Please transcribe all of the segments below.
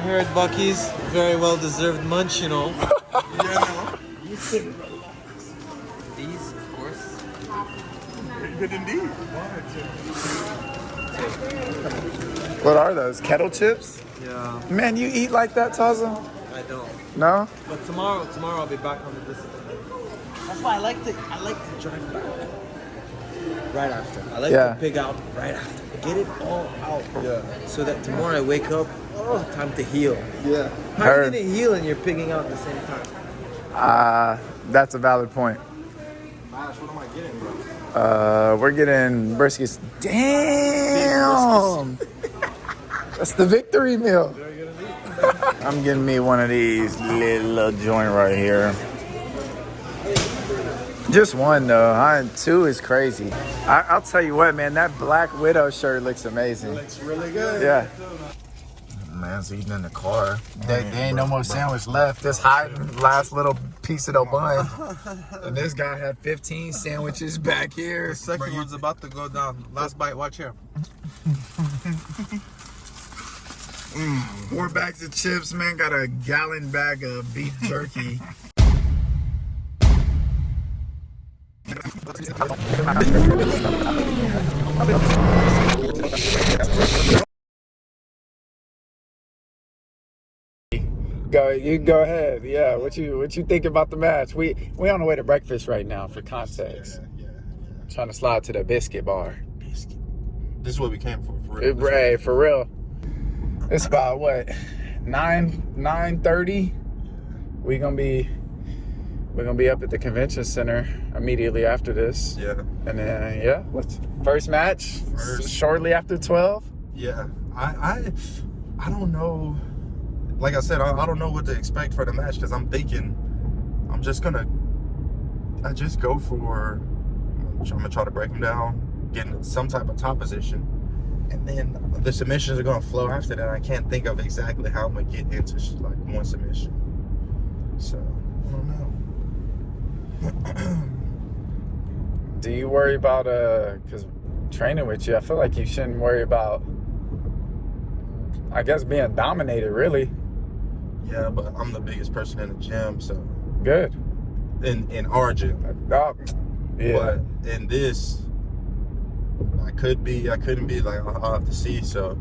heard Bucky's very well deserved munch, you know. Yeah, These, of course. good indeed. What are those? Kettle chips? Yeah, Man, you eat like that, Taza? I don't. No? But tomorrow I'll be back on the discipline. That's why I like to drive back right after. I like to pig out right after. Get it all out. Yeah. So that tomorrow I wake up, time to heal. Yeah. How are you gonna heal and you're pigging out at the same time? That's a valid point. Mash, what am I getting, bro? We're getting briskets. Damn! That's the victory meal. I'm getting me one of these little joint right here. Just one though. Two is crazy. I'll tell you what, man. That Black Widow shirt looks amazing. It looks really good. Yeah. Man's eating in the car. There ain't no more sandwich left. This hiding last little piece of the bun. And this guy had 15 sandwiches back here. The second one's about to go down. Last bite, watch here. 4 bags of chips, man. Got a gallon bag of beef jerky. You go ahead. Yeah, what you think about the match? We on the way to breakfast right now for context. Yeah. Trying to slide to the biscuit bar. This is what we came for real. Right, for real. It's about what, 9:30. We're gonna be up at the convention center immediately after this. Yeah. And then first match shortly after 12. Yeah. I don't know. Like I said, I don't know what to expect for the match because I'm thinking I just go for. I'm gonna try to break them down, get in some type of top position, and then the submissions are gonna flow after that. I can't think of exactly how I'm gonna get into like one submission, so I don't know. Do you worry about because training with you, I feel like you shouldn't worry about, I guess, being dominated really. Yeah, but I'm the biggest person in the gym, so Good. In our gym. Yeah. But in this, I couldn't be. Like, I'll have to see. So,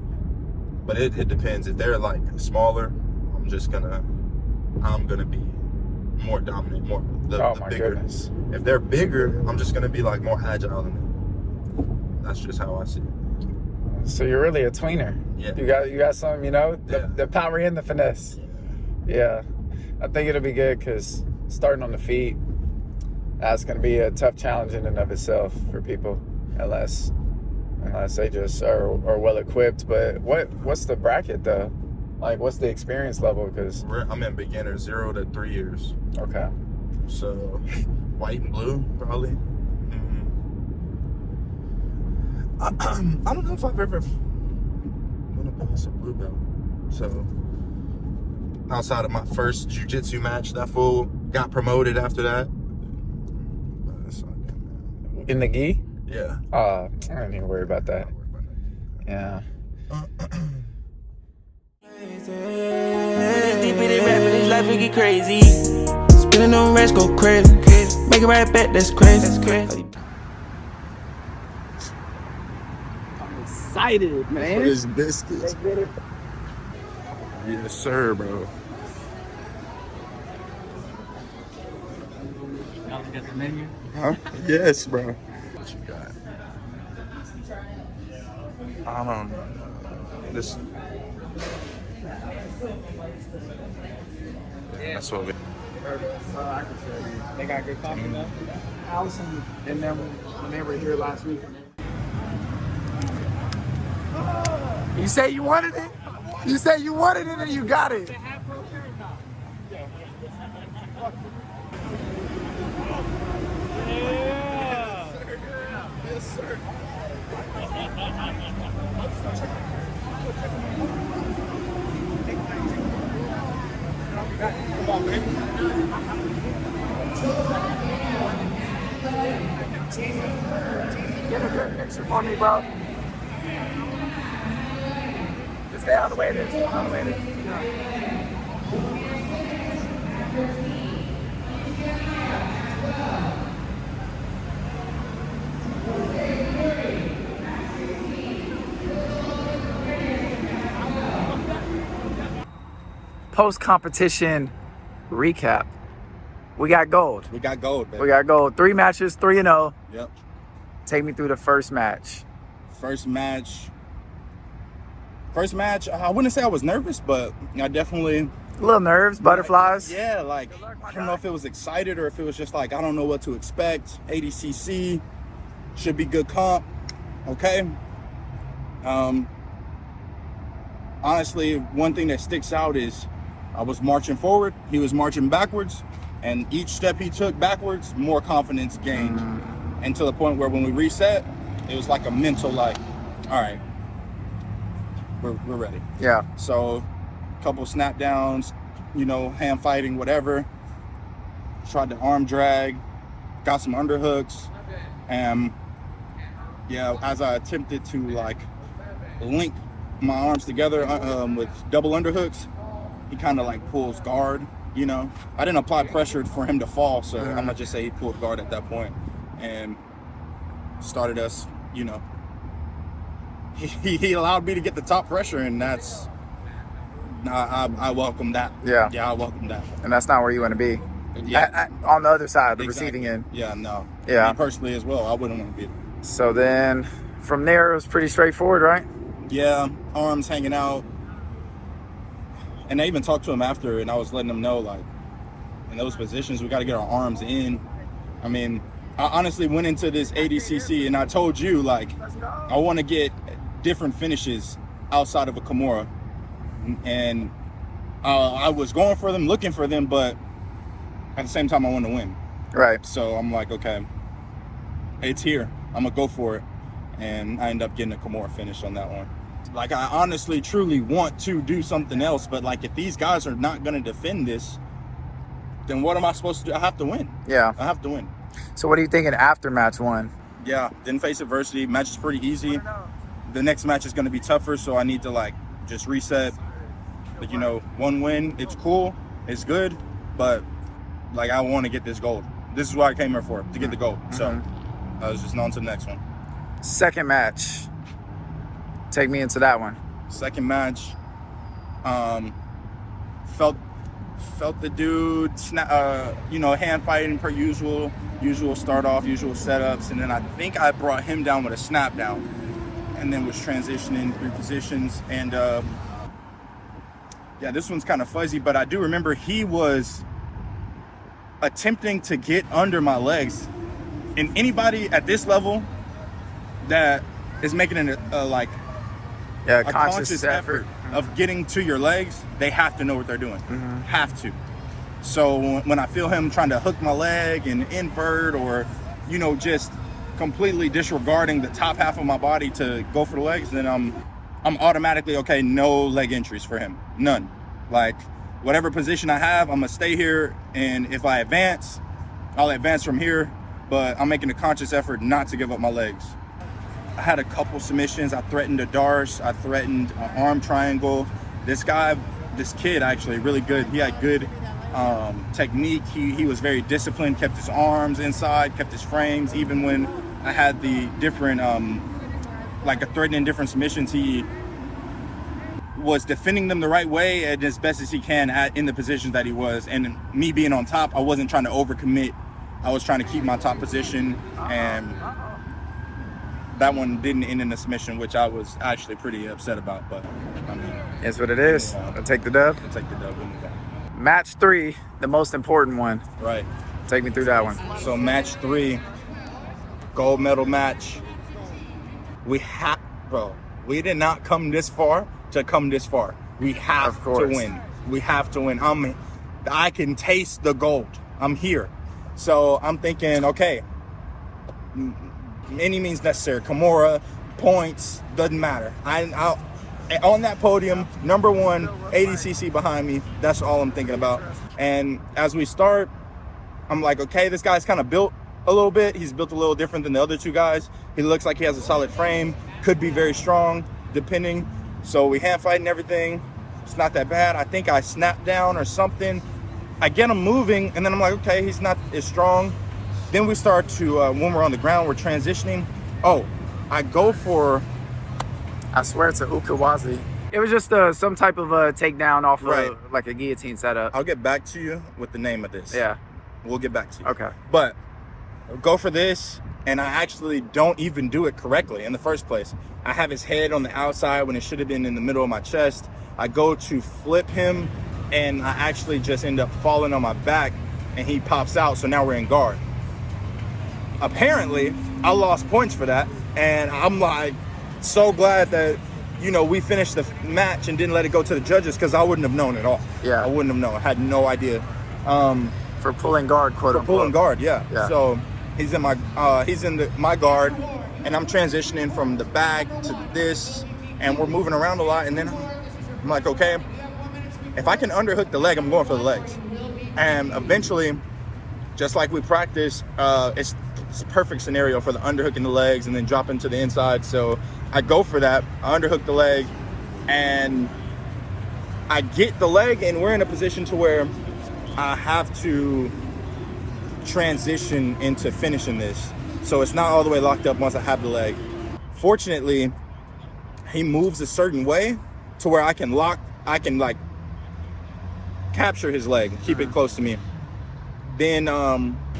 but it depends. If they're like smaller, I'm gonna be more dominant, my bigger. goodness. If they're bigger, I'm just gonna be like more agile than them. That's just how I see it. So you're really a tweener. Yeah. You got some, the power and the finesse. Yeah. I think it'll be good because starting on the feet, that's going to be a tough challenge in and of itself for people unless they just are well equipped. But what's the bracket though? Like, what's the experience level? Because I'm in beginner 0 to 3 years. Okay. So white and blue probably. I don't know if I've ever won a pass a blue belt. So outside of my first jiu-jitsu match, that fool got promoted after that. In the gi? Yeah. I don't even worry about that. Yeah. Deep in it, rapping, this life will get crazy. Spinning on rest, go crazy. Make it right back, that's crazy. I'm excited, man. For this biscuit. Yes, sir, bro. Y'all got the menu? Huh? Yes, bro. What you got? I don't know. This. That's what we. They got good coffee though. Allison and them when they were here last week. You say you wanted it? You say you wanted it and you got it. Yes, sir. Come on, baby. Get a good picture for me, bro. Stay out of the way of this. Out of the way of this. Post-competition recap. We got gold. We got gold, baby. We got gold. 3 matches, 3-0. Yep. Take me through the first match. First match, I wouldn't say I was nervous, but I definitely... A little nerves, butterflies. Yeah, like, I don't know if it was excited or if it was just like, I don't know what to expect. ADCC, should be good comp, okay? Honestly, one thing that sticks out is I was marching forward, he was marching backwards, and each step he took backwards, more confidence gained. And to the point where when we reset, it was like a mental, like, all right, we're ready. Yeah. So, couple snap downs, you know, hand fighting, whatever. Tried to arm drag, got some underhooks, and yeah, as I attempted to like link my arms together with double underhooks, he kind of like pulls guard, you know. I didn't apply pressure for him to fall, so I'm gonna just say he pulled guard at that point and started us, you know. He allowed me to get the top pressure, and that's I welcome that. Yeah. Yeah, I welcome that. And that's not where you want to be. Yeah. On the other side, the Exactly. receiving end. Yeah, no. Yeah. Me personally as well, I wouldn't want to be there. So then from there, it was pretty straightforward, right? Yeah, arms hanging out. And I even talked to him after, and I was letting him know, like, in those positions, we got to get our arms in. I mean, I honestly went into this ADCC, and I told you, like, I want to get different finishes outside of a Kimura. And I was going for them, looking for them, but at the same time, I want to win. Right. So I'm like, okay, it's here. I'm going to go for it. And I end up getting a Kimura finish on that one. Like, I honestly, truly want to do something else, but like, if these guys are not going to defend this, then what am I supposed to do? I have to win. Yeah. I have to win. So what are you thinking after match 1? Yeah, didn't face adversity. Match is pretty easy. The next match is going to be tougher, so I need to like just reset. But, you know, 1 win, it's cool, it's good, but like, I want to get this gold. This is what I came here for, to get the gold. So I was just on to the next one. Second match. Take me into that one. Second match, felt the dude, you know, hand fighting per usual start off, usual setups, and then I think I brought him down with a snap down, and then was transitioning 3 positions, and yeah, this one's kind of fuzzy, but I do remember he was attempting to get under my legs, and anybody at this level that is making a conscious effort of getting to your legs, they have to know what they're doing. Have to. So when I feel him trying to hook my leg and invert, or, you know, just completely disregarding the top half of my body to go for the legs, then I'm automatically, okay, no leg entries for him. None. Like, whatever position I have, I'm gonna stay here, and if I advance, I'll advance from here, but I'm making a conscious effort not to give up my legs. I had a couple submissions. I threatened a Darce. I threatened an arm triangle. This kid actually, really good. He had good technique. He was very disciplined, kept his arms inside, kept his frames. Even when I had the different, like a threatening different submissions, he was defending them the right way and as best as he can in the positions that he was. And me being on top, I wasn't trying to overcommit. I was trying to keep my top position, and that one didn't end in a submission, which I was actually pretty upset about, but I mean, it's what it is. I'll take the dub. I'll take the dub. We'll move on. Match 3, the most important one. Right. Take me through that one. So match 3, gold medal match. We did not come this far to come this far. We have to win. We have to win. I can taste the gold. I'm here. So I'm thinking, okay, any means necessary. Kimura, points, doesn't matter. I'll on that podium, number 1, ADCC behind me. That's all I'm thinking about. And as we start, I'm like, okay, this guy's kind of built a little bit. He's built a little different than the other 2 guys. He looks like he has a solid frame. Could be very strong, depending. So we hand fight and everything. It's not that bad. I think I snapped down or something. I get him moving, and then I'm like, okay, he's not as strong. Then we start to, when we're on the ground, we're transitioning. Oh, I go for... I swear it's a ukawazi. It was just some type of a takedown off of like a guillotine setup. I'll get back to you with the name of this. Yeah. We'll get back to you. Okay. But go for this, and I actually don't even do it correctly in the first place. I have his head on the outside when it should have been in the middle of my chest. I go to flip him, and I actually just end up falling on my back, and he pops out, so now we're in guard. Apparently, I lost points for that, and I'm like so glad that, you know, we finished the match and didn't let it go to the judges, because I wouldn't have known at all. Yeah. I wouldn't have known. I had no idea. For pulling guard, quote unquote. Pulling guard, yeah. Yeah. So he's in my my guard, and I'm transitioning from the back to this, and we're moving around a lot, and then I'm like, okay, if I can underhook the leg, I'm going for the legs. And eventually, just like we practice, it's a perfect scenario for the underhooking the legs and then dropping to the inside. So I go for that. I underhook the leg, and I get the leg, and we're in a position to where I have to transition into finishing this. So it's not all the way locked up once I have the leg. Fortunately, he moves a certain way to where I can like capture his leg, keep it close to me. Then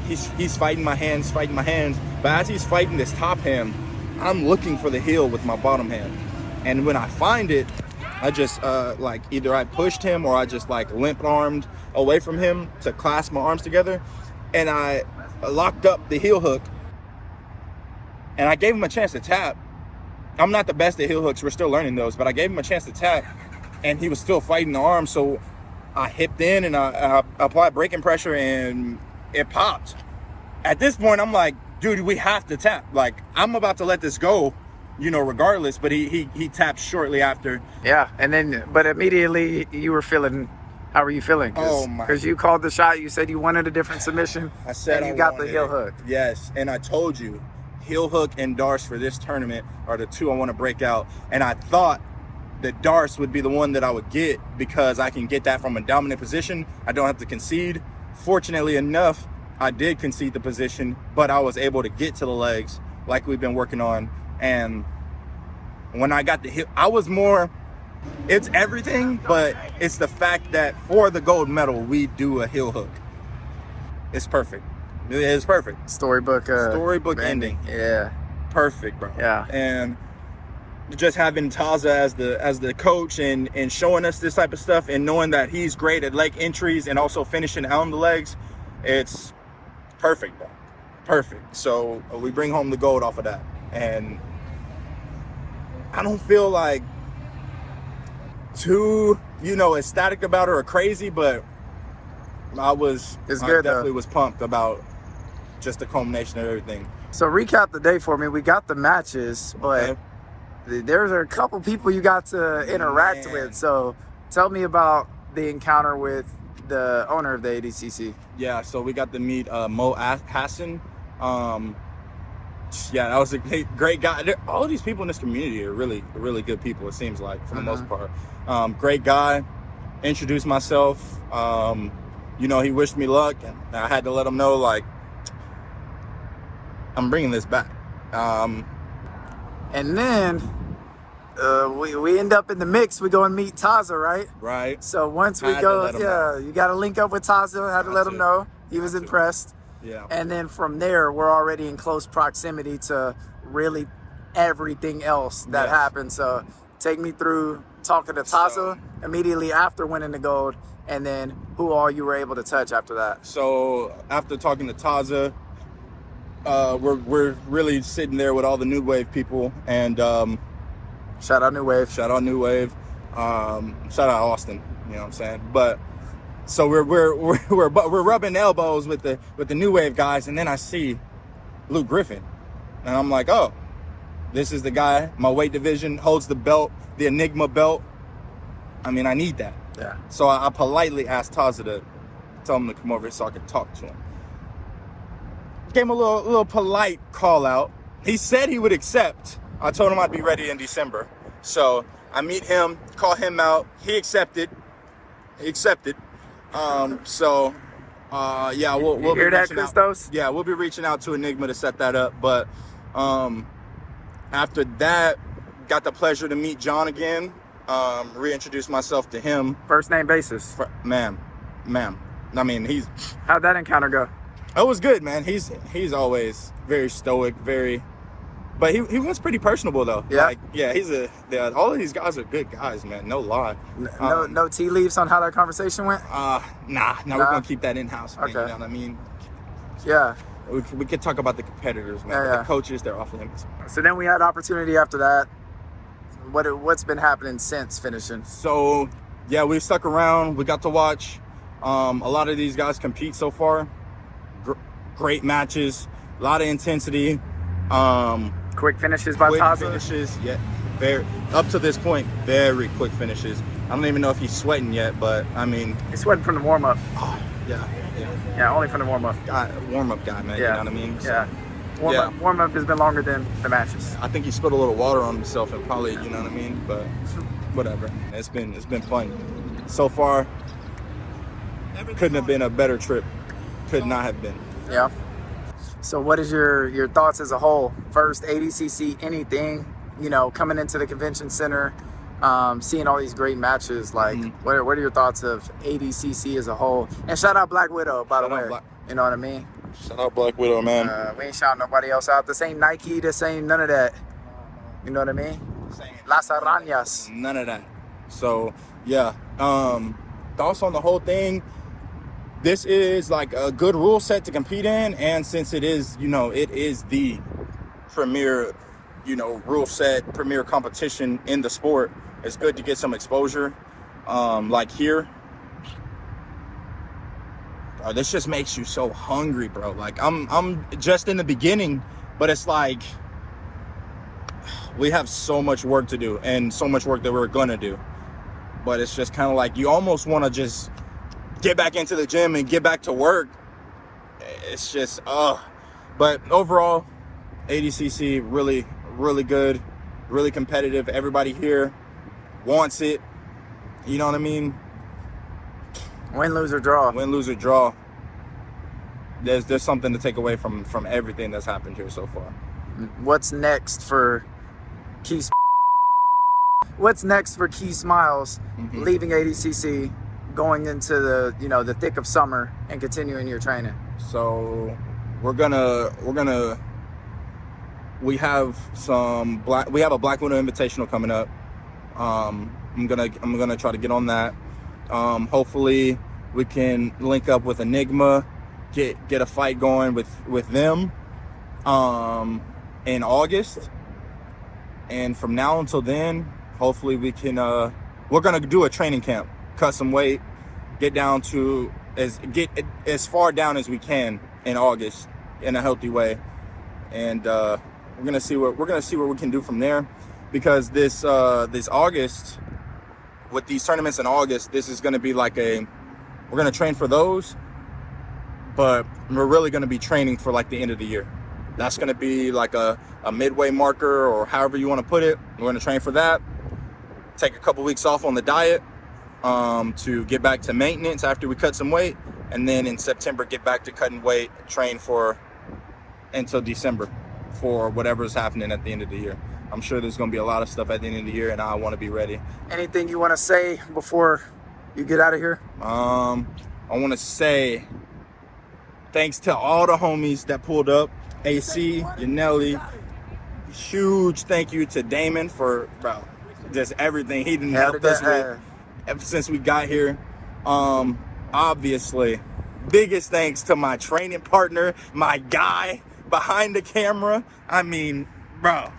he's fighting my hands, but as he's fighting this top hand, I'm looking for the heel with my bottom hand. And when I find it, I just like either I pushed him or I just like limp armed away from him to clasp my arms together, and I locked up the heel hook, and I gave him a chance to tap. I'm not the best at heel hooks, we're still learning those, but I gave him a chance to tap, and he was still fighting the arm, so I hipped in and I applied braking pressure, and it popped. At this point, I'm like, dude, we have to tap. Like, I'm about to let this go, you know, regardless, but he tapped shortly after. Yeah, and then, but immediately you were feeling, how were you feeling? Oh my! Because you called the shot, you said you wanted a different submission. I said and you got the heel hook. Yes, and I told you, heel hook and darce for this tournament are the two I want to break out. And I thought that darce would be the one that I would get because I can get that from a dominant position. I don't have to concede. Fortunately enough, I did concede the position, but I was able to get to the legs like we've been working on. And when I got the heel, I was more, it's everything, but it's the fact that for the gold medal, we do a heel hook. It's perfect. It is perfect. Storybook ending. Yeah. Perfect, bro. Yeah. And just having Taza as the coach and showing us this type of stuff, and knowing that he's great at leg entries and also finishing on the legs, it's perfect, bro. Perfect. So we bring home the gold off of that. And I don't feel like too, you know, ecstatic about it or crazy, but I definitely was pumped about just the culmination of everything. So recap the day for me. We got the matches, but there's a couple people you got to interact with. So tell me about the encounter with the owner of the ADCC. Yeah, so we got to meet Mo Hassan. Yeah, that was a great guy. All of these people in this community are really, really good people, it seems like, for the most part. Great guy. Introduced myself. You know, he wished me luck, and I had to let him know, like, I'm bringing this back. And then we end up in the mix. We go and meet Taza, right? Right. So once we go, you got to link up with Taza. Had to let him know. He was impressed. Yeah. And then from there, we're already in close proximity to really everything else that happened. So take me through talking to Taza immediately after winning the gold, and then who all you were able to touch after that. So after talking to Taza, we're really sitting there with all the New Wave people, and shout out New Wave. Shout out New Wave. Shout out Austin. You know what I'm saying? But so we're rubbing elbows with the New Wave guys, and then I see Luke Griffin, and I'm like, oh, this is the guy. My weight division holds the belt, the Enigma belt. I mean, I need that. Yeah. So I politely asked Taza to tell him to come over so I could talk to him. Gave him a little polite call out. He said he would accept. I told him I'd be ready in December. So I meet him, call him out. He accepted. So yeah, we'll be hear that, reaching out. Christos? Yeah, we'll be reaching out to Enigma to set that up. But after that, got the pleasure to meet John again. Reintroduce myself to him. First name basis. Ma'am. I mean, How'd that encounter go? it was good, man. He's always very stoic, but he was pretty personable though. Yeah. Like, yeah, all of these guys are good guys, man. No lie. No tea leaves on how that conversation went? Nah, we're gonna keep that in-house, man. Okay. You know what I mean? Yeah. We could talk about the competitors, man. Yeah. The coaches, they're off limits. So then we had opportunity after that. What's been happening since finishing? So yeah, we stuck around. We got to watch a lot of these guys compete so far. Great matches, a lot of intensity. Quick finishes by Quick Taza? finishes, yeah. Very up to this point, very quick finishes. I don't even know if he's sweating yet, but I mean, He's sweating from the warm-up. oh, yeah. Yeah, only from the warm-up. Warm-up guy, man. Yeah. You know what I mean? So, Yeah. Warm-up has been longer than the matches. I think he spilled a little water on himself and probably, you know what I mean? But whatever. It's been fun. So far, couldn't have been a better trip. Could not have been. Yeah. So what is your thoughts as a whole? First ADCC anything, coming into the convention center, seeing all these great matches. Like, what are your thoughts of ADCC as a whole? And shout out Black Widow, by the way. You know what I mean? Shout out Black Widow, man. We ain't shouting nobody else out. This ain't Nike. This ain't none of that. You know what I mean? Las Arañas. None of that. So yeah. Thoughts on the whole thing. This is like a good rule set to compete in, and since it is the premier, rule set, premier competition in the sport, it's good to get some exposure. Like here, this just makes you so hungry, bro. Like I'm just in the beginning, but it's like we have so much work to do and so much work that we're gonna do. But it's just kind of like you almost want to just get back into the gym and get back to work. It's just but overall, ADCC really, really good, really competitive. Everybody here wants it. You know what I mean? Win, lose, or draw. Win, lose, or draw. There's something to take away from everything that's happened here so far. What's next for Key? What's next for Key Smiles leaving ADCC, going into the thick of summer and continuing your training? So we have a Black Widow Invitational coming up. I'm gonna try to get on that. Hopefully we can link up with Enigma, get a fight going with them in August. And from now until then, hopefully we can we're gonna do a training camp, cut some weight, get as far down as we can in August in a healthy way. And we're gonna see what we can do from there, because this August, with these tournaments in August, this is gonna be like we're gonna train for those, but we're really gonna be training for like the end of the year. That's gonna be like a midway marker, or however you want to put it. We're gonna train for that, take a couple weeks off on the diet to get back to maintenance after we cut some weight, and then in September get back to cutting weight, train for until December for whatever's happening at the end of the year. I'm sure there's going to be a lot of stuff at the end of the year, and I want to be ready. Anything you want to say before you get out of here? I want to say thanks to all the homies that pulled up. AC, Yanelli, huge thank you to Daymond for just everything he done helped us with ever since we got here. Obviously, biggest thanks to my training partner, my guy behind the camera. I mean, bro,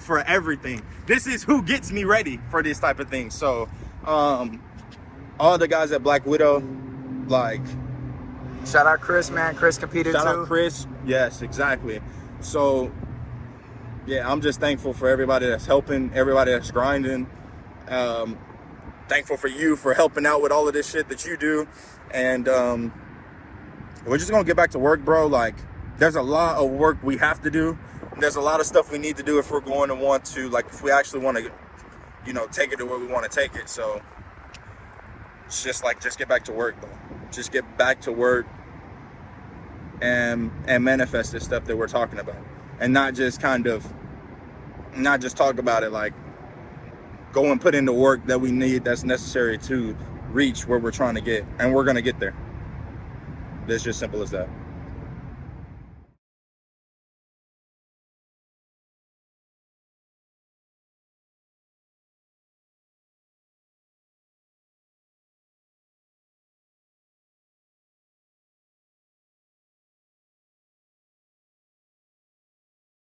for everything. This is who gets me ready for this type of thing. So, all the guys at Black Widow, like, shout out Chris, man. Chris competed too. Shout out Chris. Yes, exactly. So, yeah, I'm just thankful for everybody that's helping, everybody that's grinding. Thankful for you for helping out with all of this shit that you do. And we're just gonna get back to work, bro. Like, there's a lot of work we have to do. There's a lot of stuff we need to do if we're going to want to, like, if we actually want to you know, take it to where we want to take it. So it's just get back to work, though. Just get back to work and manifest this stuff that we're talking about, and not just talk about it. Like, go and put in the work that we need, that's necessary to reach where we're trying to get, and we're gonna get there. It's just simple as that.